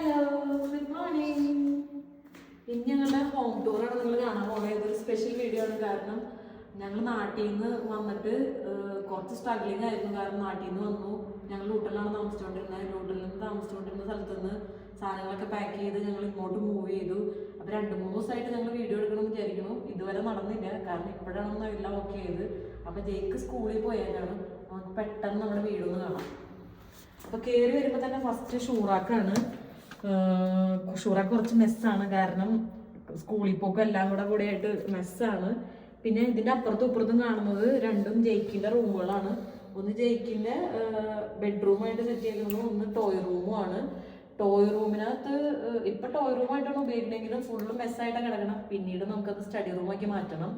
Hello, good morning. ഇനി ഞങ്ങളുടെ home ടൂറാണ് നിങ്ങൾ കാണാൻ പോകുന്നത്. ഇതൊരു സ്പെഷ്യൽ വീഡിയോ ആണ്. കാരണം ഞങ്ങൾ നാട്ടിൽ നിന്ന് വന്നിട്ട് കുറച്ച് സ്ട്രഗ്ലിംഗ് ആയിരുന്നു. കാരണം നാട്ടിൽ നിന്ന് വന്നു, ഞങ്ങൾ ലൂട്ടലിലാണ് താമസിച്ചുകൊണ്ടിരുന്നത്. ലൂട്ടലിൽ നിന്ന് താമസിച്ചുകൊണ്ടിരുന്ന സ്ഥലത്ത് നിന്ന് സാധനങ്ങളൊക്കെ പാക്ക് ചെയ്ത് ഞങ്ങൾ ഇങ്ങോട്ട് മൂവ് ചെയ്തു. അപ്പോൾ 2-3 ദിവസമായിട്ട് ഞങ്ങൾ വീഡിയോ എടുക്കണമെന്ന് വിചാരിക്കുന്നു. ഇതുവരെ നടന്നില്ല. കാരണം ഇപ്പോഴാണ് എല്ലാം ഓക്കെ ചെയ്ത്. അപ്പോൾ ജയിക്ക് സ്കൂളിൽ പോയാലാണ് നമുക്ക് പെട്ടെന്ന് നമ്മുടെ വീടൊന്ന് കാണാം. അപ്പോൾ കയറി വരുമ്പോൾ തന്നെ ഫസ്റ്റ് ഷൂറാക്കാണ്. ഷൂറാക്ക് കുറച്ച് മെസ്സാണ്. കാരണം സ്കൂളിൽ പോക്കും എല്ലാം കൂടെ ആയിട്ട് മെസ്സാണ്. പിന്നെ ഇതിൻ്റെ അപ്പുറത്തും ഇപ്പുറത്തും കാണുന്നത് രണ്ടും ജയിക്കിൻ്റെ റൂമുകളാണ്. ഒന്ന് ജയിക്കിൻ്റെ ബെഡ്റൂമായിട്ട് സെറ്റ് ചെയ്തിരുന്നത്, ഒന്ന് ടോയ് റൂമുമാണ്. ടോയ് റൂമിനകത്ത് ഇപ്പം ടോയ് റൂമായിട്ടാണ് ഉപയോഗിക്കണമെങ്കിലും ഫുള്ള് മെസ്സായിട്ടാണ് കിടക്കണം. പിന്നീട് നമുക്കത് സ്റ്റഡി റൂമാക്കി മാറ്റണം.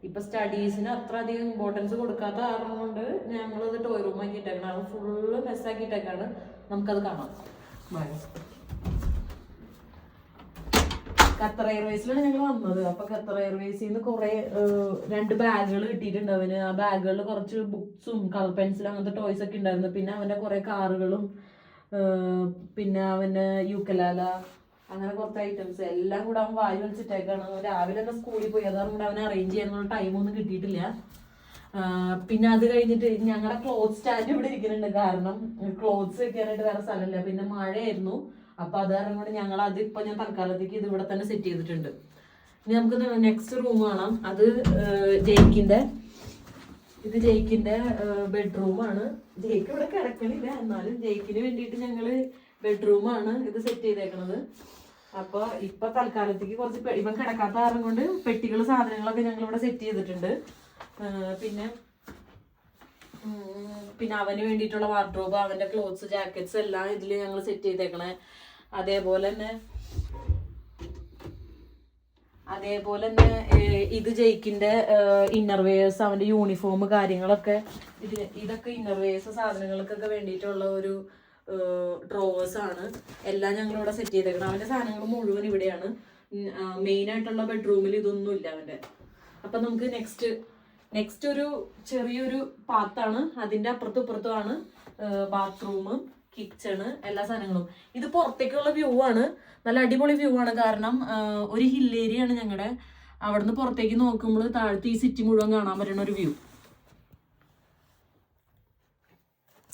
ഇപ്പം സ്റ്റഡീസിന് അത്ര അധികം ഇമ്പോർട്ടൻസ് കൊടുക്കാത്ത കാരണം കൊണ്ട് ഞങ്ങളത് ടോയ് റൂമാക്കി ഇട്ടേക്കണം. അത് ഫുള്ള് മെസ്സാക്കിയിട്ടേക്കാണ്. നമുക്കത് കാണാം. ഖത്തർ എയർവേസിലാണ് ഞങ്ങൾ വന്നത്. അപ്പൊ ഖത്തർ എയർവേസിൽ നിന്ന് കുറെ 2 ബാഗുകൾ കിട്ടിയിട്ടുണ്ട് അവന്. ആ ബാഗുകളിൽ കുറച്ച് ബുക്സും കളർ പെൻസിലും അങ്ങനത്തെ ടോയ്സ് ഒക്കെ ഉണ്ടായിരുന്നു. പിന്നെ അവന്റെ കുറെ കാറുകളും പിന്നെ അവന്റെ യൂക്കലാല അങ്ങനെ കുറച്ച് ഐറ്റംസ് എല്ലാം കൂടെ അവൻ വായി വലിച്ചിട്ടേക്കാണ്. രാവിലെ തന്നെ സ്കൂളിൽ പോയി. അതുകൊണ്ട് അവനെ അറേഞ്ച് ചെയ്യാനുള്ള ടൈമൊന്നും കിട്ടിയിട്ടില്ല. പിന്നെ അത് കഴിഞ്ഞിട്ട് ഞങ്ങളുടെ ക്ലോത്ത് സ്റ്റാൻഡ് ഇവിടെ ഇരിക്കുന്നുണ്ട്. കാരണം ക്ലോത്ത്സ് വെക്കാനായിട്ട് വേറെ സ്ഥലമില്ല. പിന്നെ മഴയായിരുന്നു. അപ്പൊ അത് കാരണം കൊണ്ട് ഞങ്ങൾ അതിപ്പോ ഞാൻ തൽക്കാലത്തേക്ക് ഇത് ഇവിടെ തന്നെ സെറ്റ് ചെയ്തിട്ടുണ്ട്. ഇനി നമുക്ക് നെക്സ്റ്റ് റൂം കാണാം. അത് ജയിക്കിന്റെ ബെഡ്റൂമാണ്. ജയിക്ക് ഇവിടെ കിടക്കണില്ല, എന്നാലും ജയിക്കിന് വേണ്ടിയിട്ട് ഞങ്ങള് ബെഡ്റൂമാണ് ഇത് സെറ്റ് ചെയ്തേക്കണത്. അപ്പൊ ഇപ്പൊ തൽക്കാലത്തേക്ക് കുറച്ച് ഇവൻ കിടക്കാത്ത കാരണം കൊണ്ട് പെട്ടികൾ സാധനങ്ങളൊക്കെ ഞങ്ങൾ ഇവിടെ സെറ്റ് ചെയ്തിട്ടുണ്ട്. പിന്നെ അവന് വേണ്ടിയിട്ടുള്ള വാർഡ്രോബ്, അവന്റെ ക്ലോത്ത്സ്, ജാക്കറ്റ്സ് എല്ലാം ഇതിൽ ഞങ്ങൾ സെറ്റ് ചെയ്തേക്കണേ. അതേപോലെ തന്നെ ഇത് ജയിക്കിന്റെ ഇന്നർവെയേഴ്സ്, അവന്റെ യൂണിഫോം കാര്യങ്ങളൊക്കെ ഇതൊക്കെ ഇന്നർവെയേഴ്സ് സാധനങ്ങൾക്കൊക്കെ വേണ്ടിയിട്ടുള്ള ഒരു ഡ്രോവേഴ്സ് ആണ്. എല്ലാം ഞങ്ങളിവിടെ സെറ്റ് ചെയ്തേക്കണം. അവന്റെ സാധനങ്ങൾ മുഴുവൻ ഇവിടെയാണ്. മെയിൻ ആയിട്ടുള്ള ബെഡ്റൂമിൽ ഇതൊന്നും ഇല്ല അവന്റെ. അപ്പൊ നമുക്ക് നെക്സ്റ്റ് ഒരു ചെറിയൊരു പാത്താണ്. അതിന്റെ അപ്പുറത്തും ഇപ്പുറത്തുമാണ് ബാത്റൂം, കിച്ചണ്, എല്ലാ സാധനങ്ങളും. ഇത് പുറത്തേക്കുള്ള വ്യൂ ആണ്. നല്ല അടിപൊളി വ്യൂ ആണ്. കാരണം ഒരു ഹിൽ ഏരിയ ആണ് ഞങ്ങളുടെ. അവിടുന്ന് പുറത്തേക്ക് നോക്കുമ്പോൾ താഴത്ത് ഈ സിറ്റി മുഴുവൻ കാണാൻ പറ്റുന്ന ഒരു വ്യൂ.